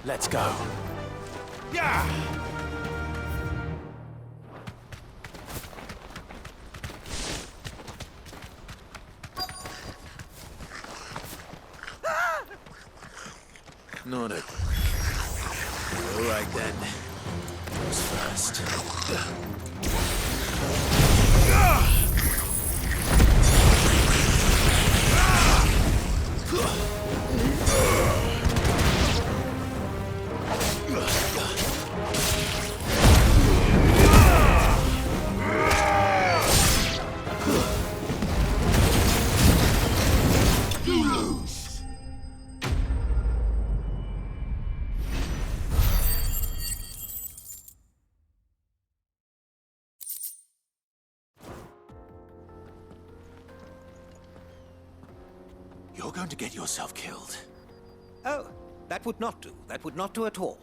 Let's go. Yeah! Not a... All right then. Who's first? You're going to get yourself killed. Oh, that would not do. That would not do at all.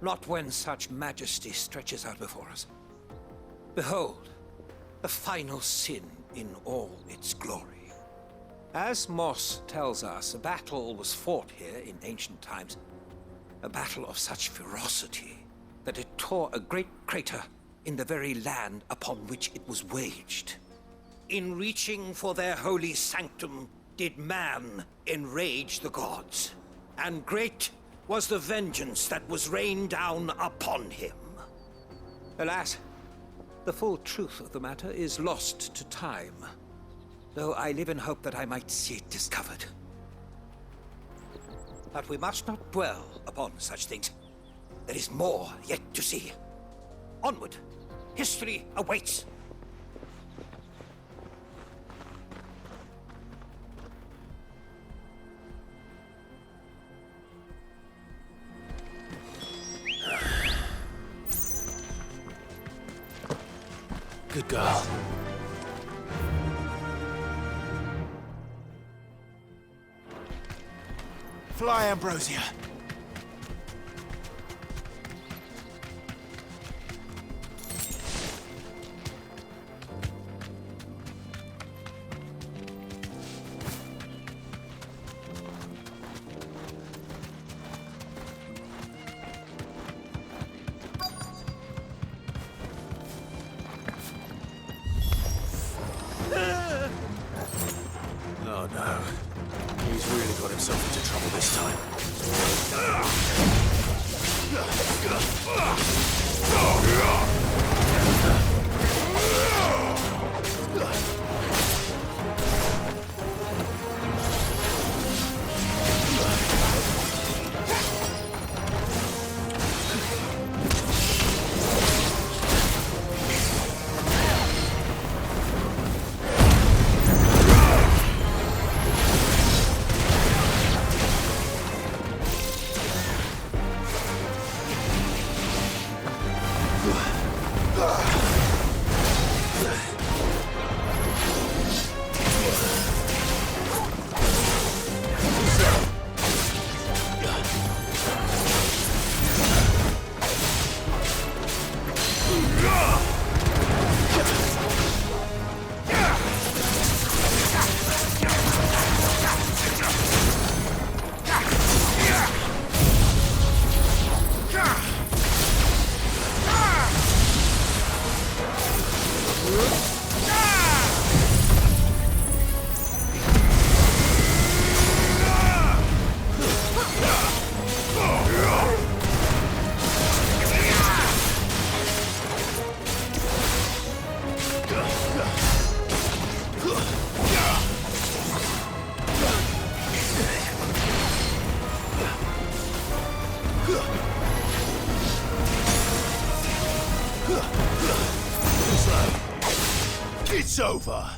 Not when such majesty stretches out before us. Behold, the final sin in all its glory. As Moss tells us, a battle was fought here in ancient times. A battle of such ferocity that it tore a great crater in the very land upon which it was waged. In reaching for their holy sanctum, did man enrage the gods, and great was the vengeance that was rained down upon him. Alas, the full truth of the matter is lost to time, though I live in hope that I might see it discovered. But we must not dwell upon such things. There is more yet to see. Onward! History awaits! Good girl. Fly, Ambrosia. Oh no. He's really got himself into trouble this time. It's over.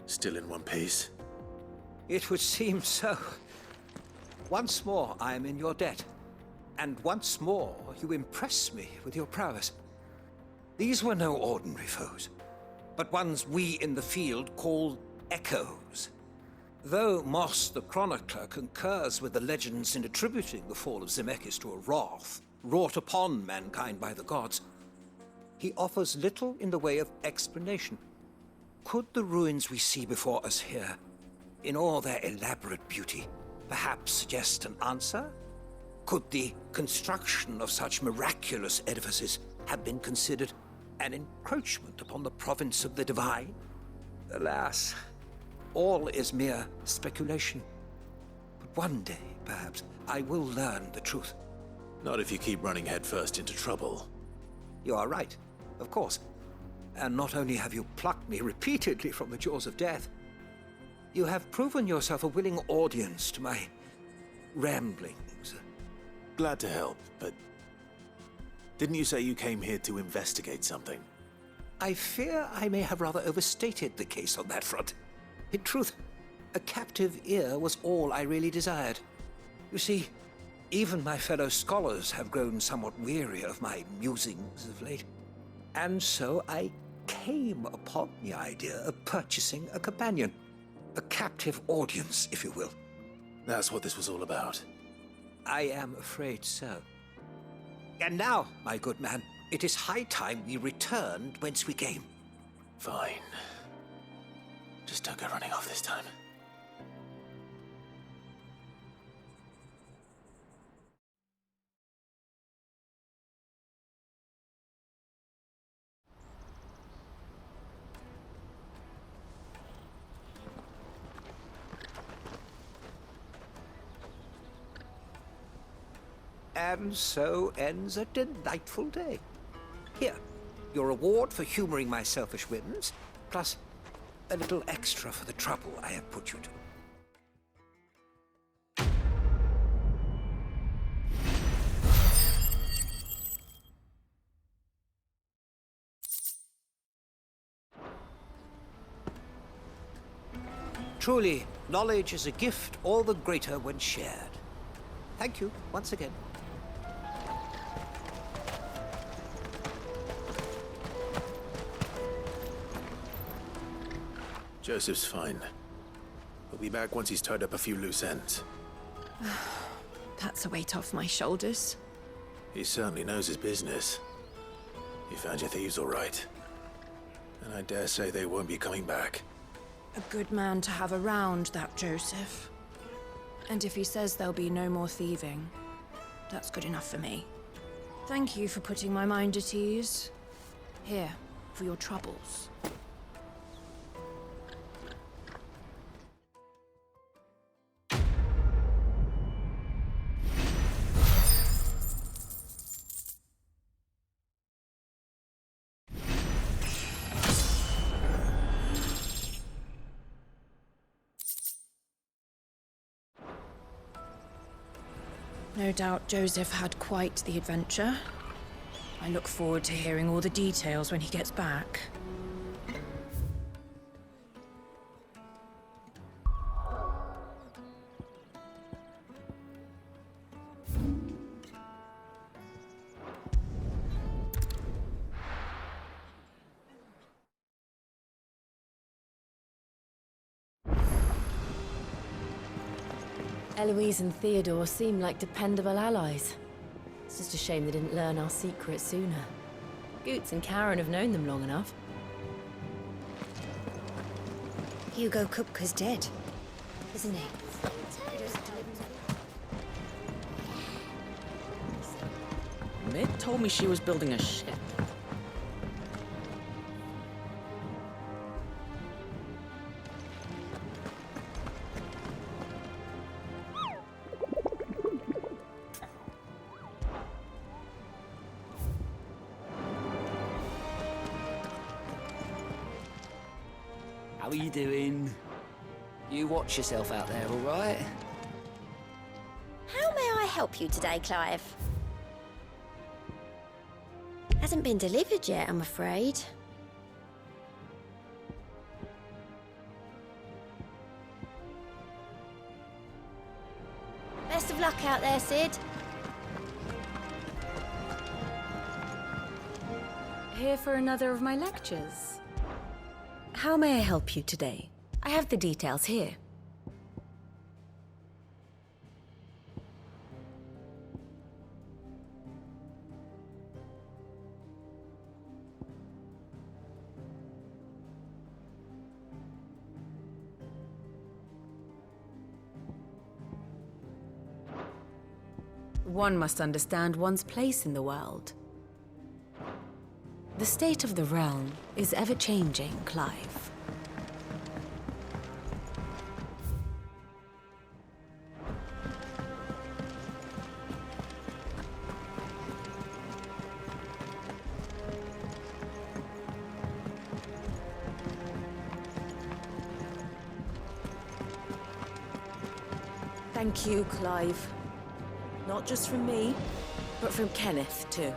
Still in one piece. It would seem so. Once more I am in your debt, and once more you impress me with your prowess. These were no ordinary foes, but ones we in the field call echoes. Though Moss the Chronicler concurs with the legends in attributing the fall of Zemeckis to a wrath wrought upon mankind by the gods, he offers little in the way of explanation. Could the ruins we see before us here, in all their elaborate beauty, perhaps suggest an answer? Could the construction of such miraculous edifices have been considered an encroachment upon the province of the divine? Alas, all is mere speculation. But one day, perhaps, I will learn the truth. Not if you keep running headfirst into trouble. You are right, of course. And not only have you plucked me repeatedly from the jaws of death, you have proven yourself a willing audience to my ramblings. Glad to help, but didn't you say you came here to investigate something? I fear I may have rather overstated the case on that front. In truth, a captive ear was all I really desired. You see, even my fellow scholars have grown somewhat weary of my musings of late. And so I came upon the idea of purchasing a companion. A captive audience, if you will. That's what this was all about. I am afraid so. And now, my good man, it is high time we returned whence we came. Fine. Just don't go running off this time. And so ends a delightful day. Here, your reward for humoring my selfish whims, plus a little extra for the trouble I have put you to. Truly, knowledge is a gift all the greater when shared. Thank you once again. Joseph's fine. He'll be back once he's tied up a few loose ends. That's a weight off my shoulders. He certainly knows his business. You found your thieves all right. And I dare say they won't be coming back. A good man to have around, that Joseph. And if he says there'll be no more thieving, that's good enough for me. Thank you for putting my mind at ease. Here, for your troubles. No doubt Joseph had quite the adventure. I look forward to hearing all the details when he gets back. Eloise and Theodore seem like dependable allies. It's just a shame they didn't learn our secret sooner. Goots and Karen have known them long enough. Hugo Kupka's dead, isn't he? Mid told me she was building a ship. How are you doing? You watch yourself out there, all right? How may I help you today, Clive? Hasn't been delivered yet, I'm afraid. Best of luck out there, Sid. Here for another of my lectures. How may I help you today? I have the details here. One must understand one's place in the world. The state of the realm is ever-changing, Clive. Thank you, Clive. Not just from me, but from Kenneth, too.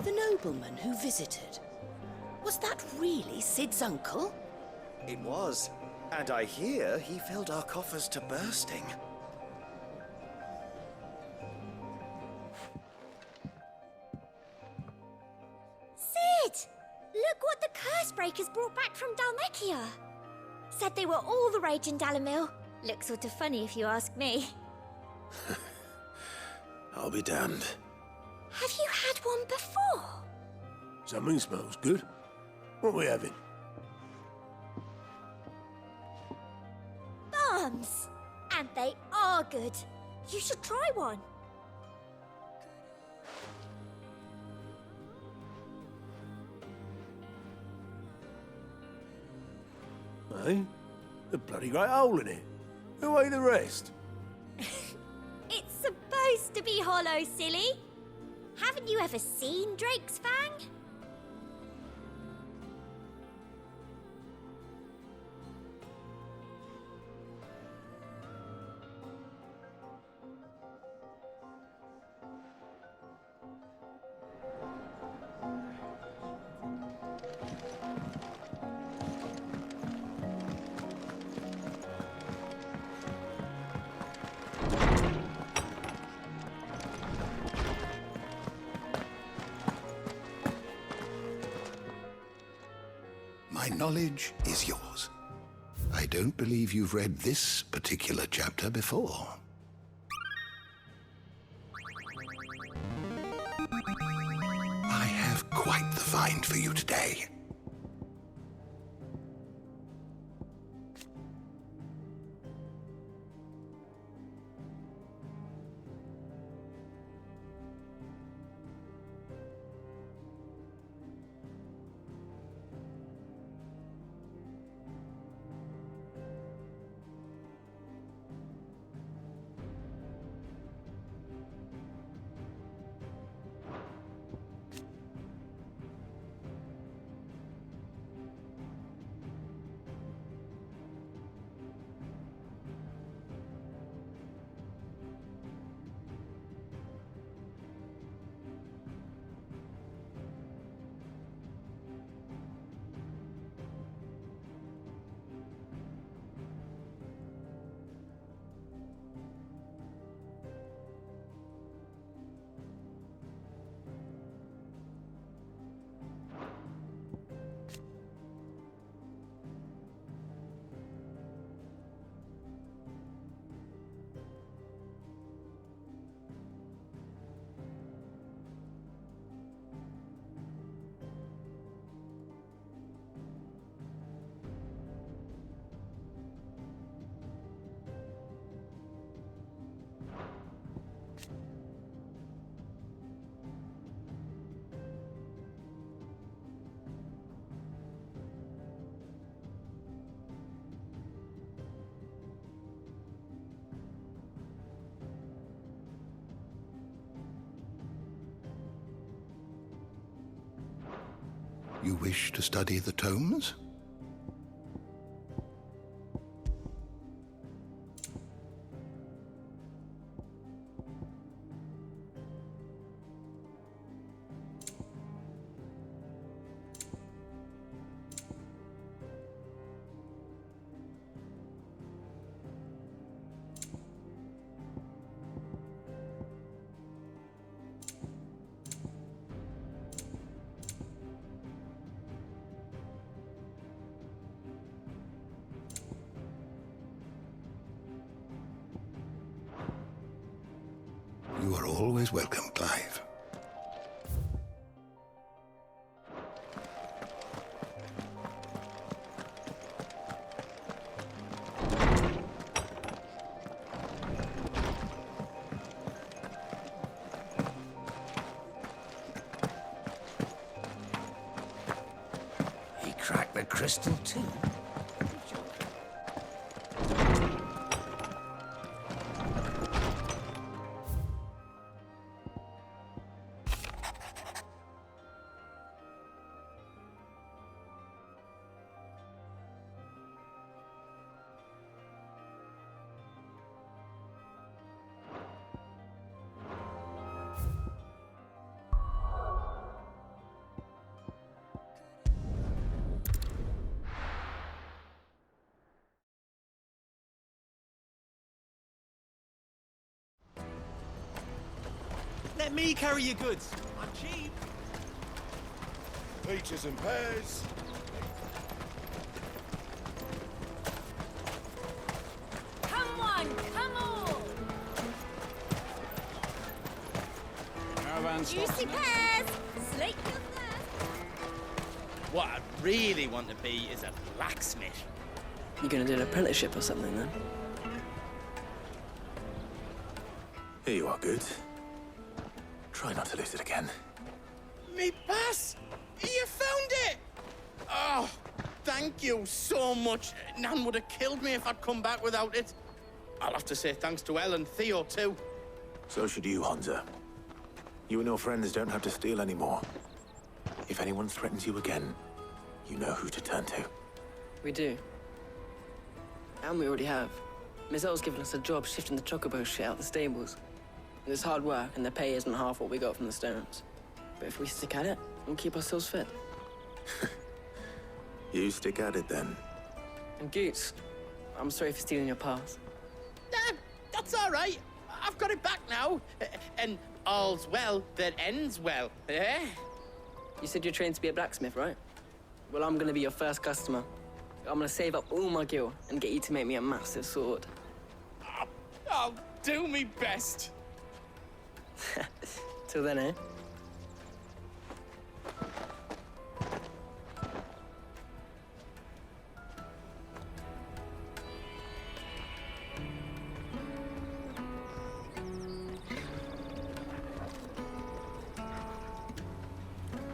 The nobleman who visited. Was that really Sid's uncle? It was. And I hear he filled our coffers to bursting. Sid! Look what the Cursebreakers brought back from Dalmekia. Said they were all the rage in Dalamil. Looks sort of funny if you ask me. I'll be damned. Have you had one before? Something smells good. What are we having? Bombs! And they are good. You should try one. Eh? A bloody great hole in it. Who ate the rest? It's supposed to be hollow, silly. Haven't you ever seen Drake's Fang? My knowledge is yours. I don't believe you've read this particular chapter before. I have quite the find for you today. You wish to study the tomes? always welcome, Clive. He cracked the crystal too. Let me carry your goods. I'm cheap. Peaches and pears. Come on, come on! Caravan Juicy pears! Slake your thirst! What I really want to be is a blacksmith. You gonna do an apprenticeship or something then? Here you are, Good. Try not to lose it again. Me pass! You found it! Oh, thank you so much. Nan would have killed me if I'd come back without it. I'll have to say thanks to Elle and Theo too. So should you, Hansa. You and your friends don't have to steal anymore. If anyone threatens you again, you know who to turn to. We do. And we already have. Miss L's given us a job shifting the chocobo shit out the stables. It's hard work, and the pay isn't half what we got from the Stones. But if we stick at it, we'll keep ourselves fit. You stick at it, then. And Goots, I'm sorry for stealing your pass. That's all right. I've got it back now. And all's well that ends well, eh? You said you're trained to be a blacksmith, right? Well, I'm gonna be your first customer. I'm gonna save up all my gil and get you to make me a massive sword. I'll do me best. Till then, eh?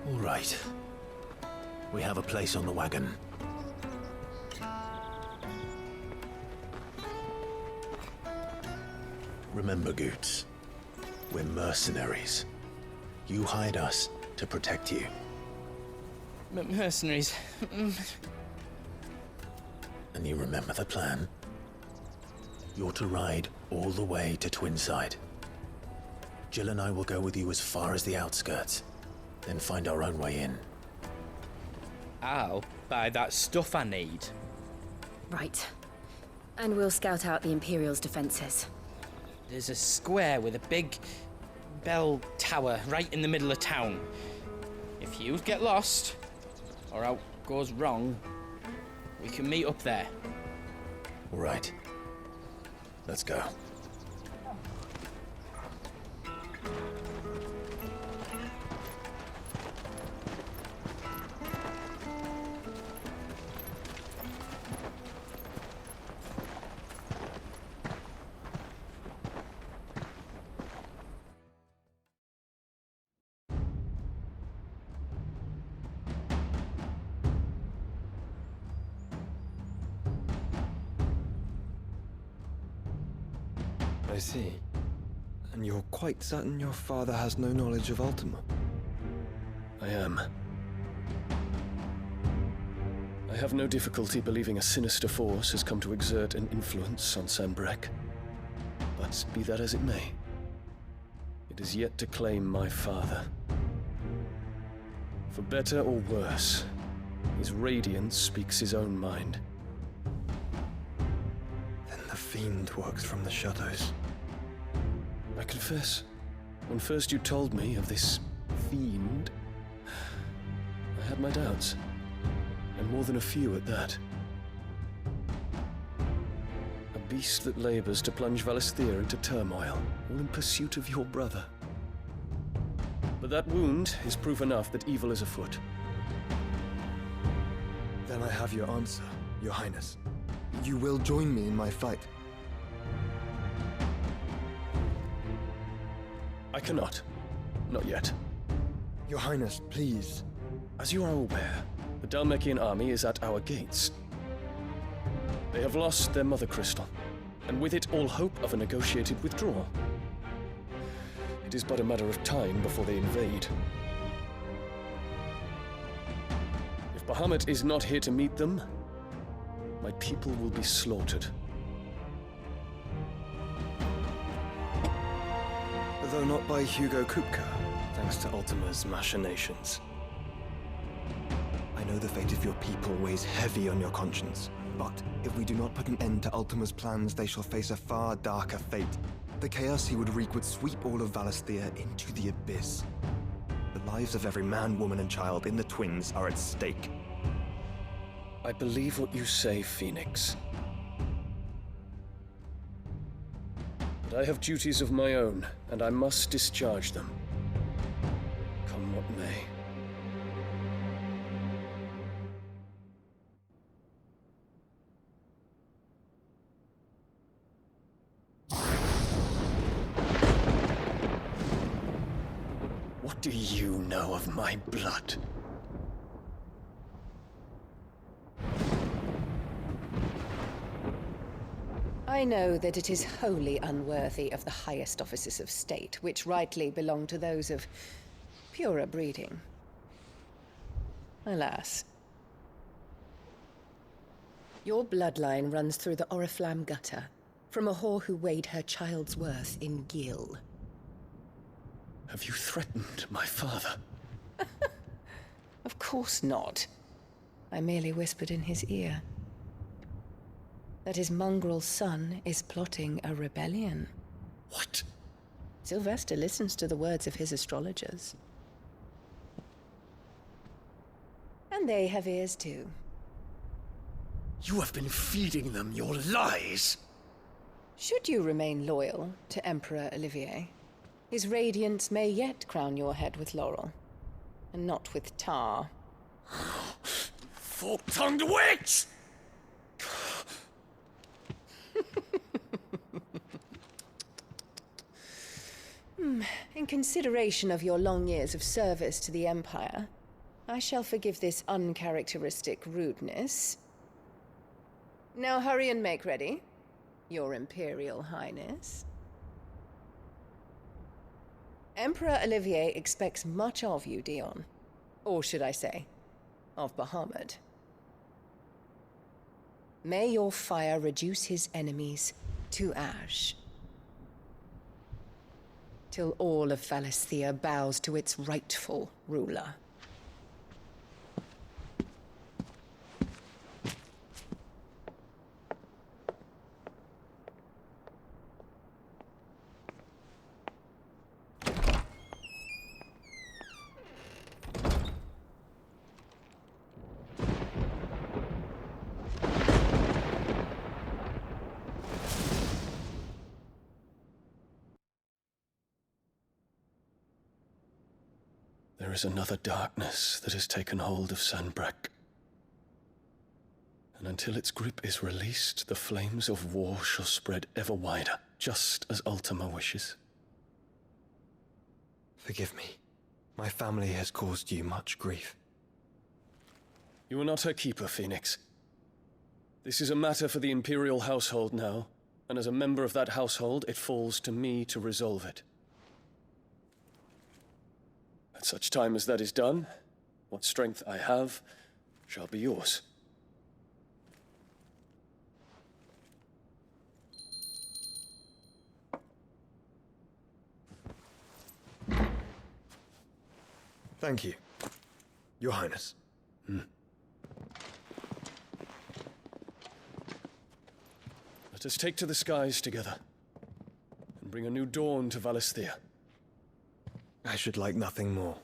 All right. We have a place on the wagon. Remember, Goots, we're mercenaries. You hired us to protect you. Mercenaries. And you remember the plan? You're to ride all the way to Twinside. Jill and I will go with you as far as the outskirts, then find our own way in. I'll buy that stuff I need. Right. And we'll scout out the Imperial's defenses. There's a square with a big bell tower right in the middle of town. If you get lost, or out goes wrong, we can meet up there. All right. Let's go. I see. And you're quite certain your father has no knowledge of Ultima? I am. I have no difficulty believing a sinister force has come to exert an influence on Sanbreque. But be that as it may, it is yet to claim my father. For better or worse, his radiance speaks his own mind. Then the Fiend works from the shadows. I confess, when first you told me of this Fiend, I had my doubts. And more than a few at that. A beast that labors to plunge Valisthea into turmoil, all in pursuit of your brother. But that wound is proof enough that evil is afoot. Then I have your answer, Your Highness. You will join me in my fight. I cannot. Not yet. Your Highness, please. As you are aware, the Dhalmekian army is at our gates. They have lost their mother crystal, and with it all hope of a negotiated withdrawal. It is but a matter of time before they invade. If Bahamut is not here to meet them, my people will be slaughtered. Though not by Hugo Kupka, thanks to Ultima's machinations. I know the fate of your people weighs heavy on your conscience, but if we do not put an end to Ultima's plans, they shall face a far darker fate. The chaos he would wreak would sweep all of Valisthea into the abyss. The lives of every man, woman, and child in the Twins are at stake. I believe what you say, Phoenix. But I have duties of my own, and I must discharge them. Come what may. What do you know of my blood? I know that it is wholly unworthy of the highest offices of state, which rightly belong to those of purer breeding. Alas. Your bloodline runs through the Oriflamme gutter, from a whore who weighed her child's worth in gil. Have you threatened my father? Of course not. I merely whispered in his ear that his mongrel son is plotting a rebellion. What? Sylvester listens to the words of his astrologers. And they have ears too. You have been feeding them your lies! Should you remain loyal to Emperor Olivier, his radiance may yet crown your head with laurel, and not with tar. Fork-tongued witch! In consideration of your long years of service to the Empire, I shall forgive this uncharacteristic rudeness. Now hurry and make ready, Your Imperial Highness. Emperor Olivier expects much of you, Dion. Or should I say, of Bahamut. May your fire reduce his enemies to ash, till all of Valisthea bows to its rightful ruler. There is another darkness that has taken hold of Sanbreque. And until its grip is released, the flames of war shall spread ever wider, just as Ultima wishes. Forgive me. My family has caused you much grief. You are not her keeper, Phoenix. This is a matter for the Imperial household now, and as a member of that household, it falls to me to resolve it. At such time as that is done, what strength I have shall be yours. Thank you, Your Highness. Let us take to the skies together, and bring a new dawn to Valisthea. I should like nothing more.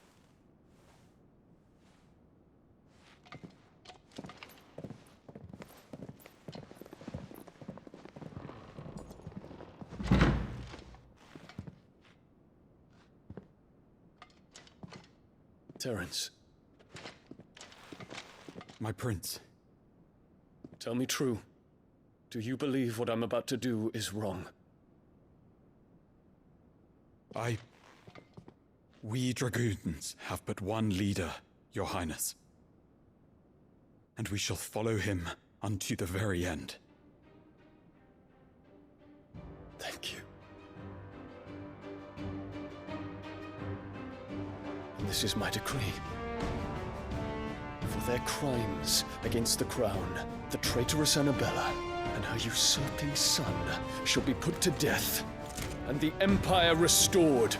Terence, My prince. tell me true. Do you believe what I'm about to do is wrong? We dragoons have but one leader, Your Highness. And we shall follow him unto the very end. Thank you. And this is my decree. For their crimes against the crown, the traitorous Annabella and her usurping son shall be put to death, and the Empire restored